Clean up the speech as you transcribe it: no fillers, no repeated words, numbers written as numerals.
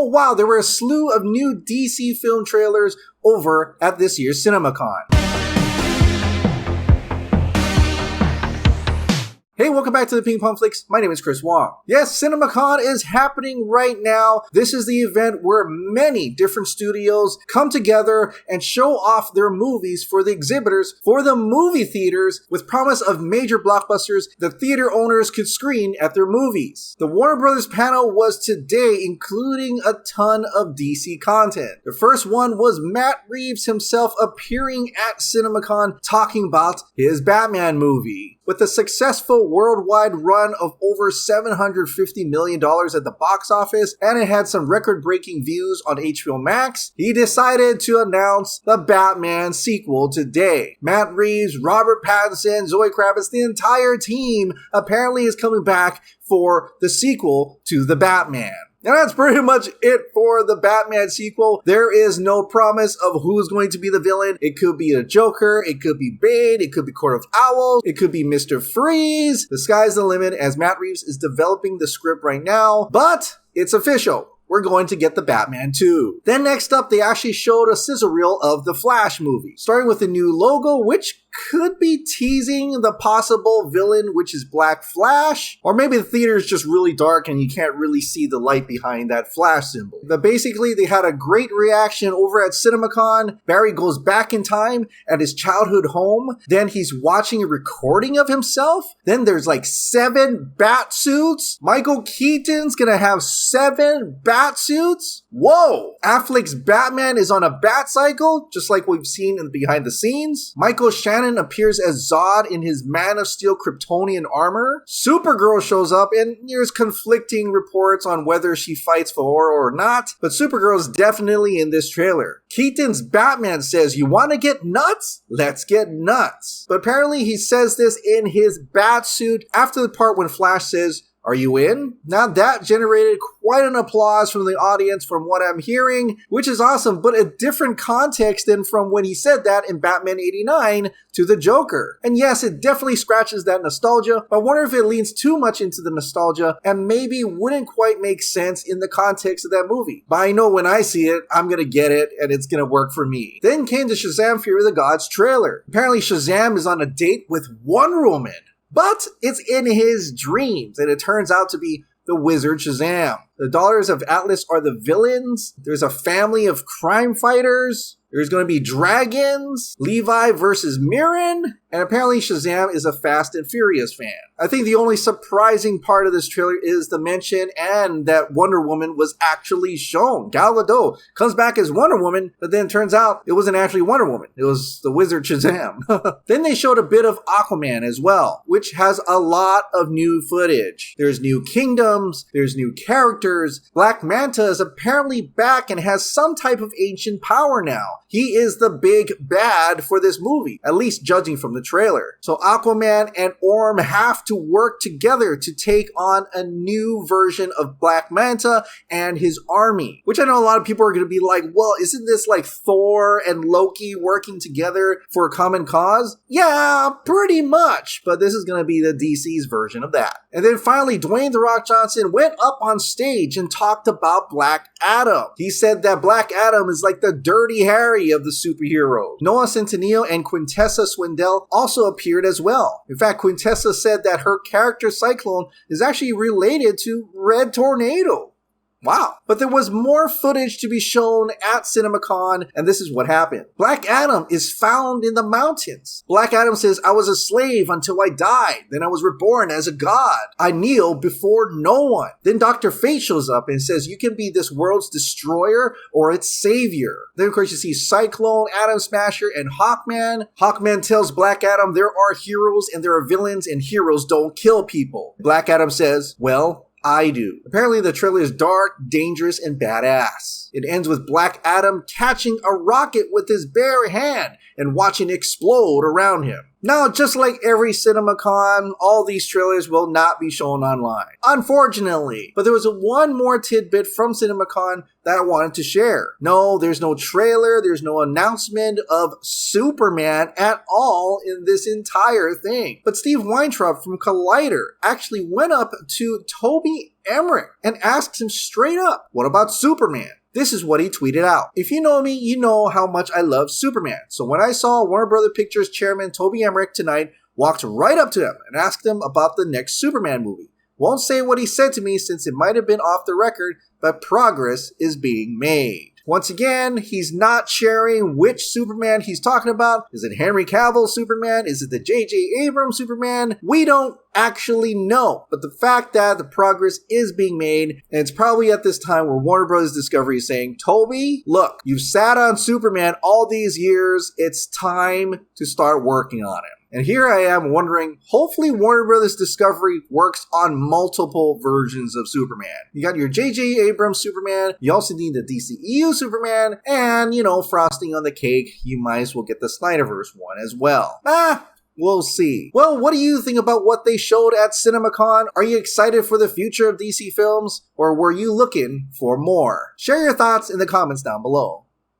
oh wow, there were a slew of new DC film trailers over at this year's Cinemacon. Hey, welcome back to the Ping Pong Flix. My name is Chris Wong. Yes, Cinemacon is happening right now. This is the event where many different studios come together and show off their movies for the exhibitors, for the movie theaters, with promise of major blockbusters that theater owners could screen at their movies. The Warner Brothers panel was today, including a ton of DC content. The first one was Matt Reeves himself appearing at Cinemacon talking about his Batman movie. With a successful worldwide run of over $750 million at the box office, and it had some record-breaking views on HBO Max, he decided to announce the Batman sequel today. Matt Reeves, Robert Pattinson, Zoe Kravitz, the entire team apparently is coming back for the sequel to the Batman. And that's pretty much it for the Batman sequel. There is no promise of who's going to be the villain. It could be a Joker, it could be Bane, it could be Court of Owls, it could be Mr. Freeze. The sky's the limit as Matt Reeves is developing the script right now, but it's official. We're going to get the Batman 2. Then next up, they actually showed a sizzle reel of the Flash movie, starting with a new logo, which could be teasing the possible villain, which is Black Flash. Or maybe the theater is just really dark and you can't really see the light behind that Flash symbol. But basically, they had a great reaction over at Cinemacon. Barry goes back in time at his childhood home. Then he's watching a recording of himself. Then there's like 7 bat suits. Michael Keaton's gonna have 7 bat suits. Whoa! Affleck's Batman is on a bat cycle, just like we've seen in behind the scenes. Michael Shannon appears as Zod in his Man of Steel Kryptonian armor. Supergirl shows up, and there's conflicting reports on whether she fights for or not, but Supergirl's definitely in this trailer. Keaton's Batman says, "You want to get nuts? Let's get nuts." But apparently he says this in his bat suit after the part when Flash says, "Are you in?" Now that generated quite an applause from the audience from what I'm hearing, which is awesome, but a different context than from when he said that in Batman 89 to the Joker. And yes, it definitely scratches that nostalgia, but I wonder if it leans too much into the nostalgia and maybe wouldn't quite make sense in the context of that movie. But I know when I see it, I'm gonna get it and it's gonna work for me. Then came the Shazam Fury of the Gods trailer. Apparently Shazam is on a date with Wonder Woman. But it's in his dreams, and it turns out to be the wizard Shazam. The Daughters of Atlas are the villains. There's a family of crime fighters. There's going to be dragons, Levi versus Mirren, and apparently Shazam is a Fast and Furious fan. I think the only surprising part of this trailer is the mention and that Wonder Woman was actually shown. Gal Gadot comes back as Wonder Woman, but then turns out it wasn't actually Wonder Woman. It was the wizard Shazam. Then they showed a bit of Aquaman as well, which has a lot of new footage. There's new kingdoms, there's new characters. Black Manta is apparently back and has some type of ancient power now. He is the big bad for this movie, at least judging from the trailer. So Aquaman and Orm have to work together to take on a new version of Black Manta and his army, which I know a lot of people are going to be like, well, isn't this like Thor and Loki working together for a common cause? Yeah, pretty much, but this is going to be the DC's version of that. And then finally, Dwayne "The Rock" Johnson went up on stage and talked about Black Adam. He said that Black Adam is like the Dirty Harry of the superheroes. Noah Centineo and Quintessa Swindell also appeared as well. In fact, Quintessa said that her character Cyclone is actually related to Red Tornado. Wow. But there was more footage to be shown at Cinemacon, and this is what happened. Black Adam is found in the mountains. Black Adam says, "I was a slave until I died. Then I was reborn as a god. I kneel before no one." Then Dr. Fate shows up and says, "You can be this world's destroyer or its savior." Then, of course, you see Cyclone, Atom Smasher, and Hawkman. Hawkman tells Black Adam there are heroes and there are villains, and heroes don't kill people. Black Adam says, "Well, I do." Apparently the trailer is dark, dangerous, and badass. It ends with Black Adam catching a rocket with his bare hand and watching it explode around him. Now, just like every Cinemacon, all these trailers will not be shown online, unfortunately. But there was one more tidbit from Cinemacon that I wanted to share. No, there's no trailer, there's no announcement of Superman at all in this entire thing. But Steve Weintraub from Collider actually went up to Toby Emmerich and asked him straight up, what about Superman? This is what he tweeted out. If you know me, you know how much I love Superman. So when I saw Warner Brother Pictures chairman Toby Emmerich tonight, walked right up to him and asked him about the next Superman movie. Won't say what he said to me since it might have been off the record, but progress is being made. Once again, he's not sharing which Superman he's talking about. Is it Henry Cavill Superman? Is it the J.J. Abrams Superman? We don't actually know. But the fact that the progress is being made, and it's probably at this time where Warner Bros. Discovery is saying, Toby, look, you've sat on Superman all these years. It's time to start working on it. And here I am wondering, hopefully Warner Bros. Discovery works on multiple versions of Superman. You got your J.J. Abrams Superman, you also need the DCEU Superman, and, frosting on the cake, you might as well get the Snyderverse one as well. We'll see. Well, what do you think about what they showed at Cinemacon? Are you excited for the future of DC films, or were you looking for more? Share your thoughts in the comments down below.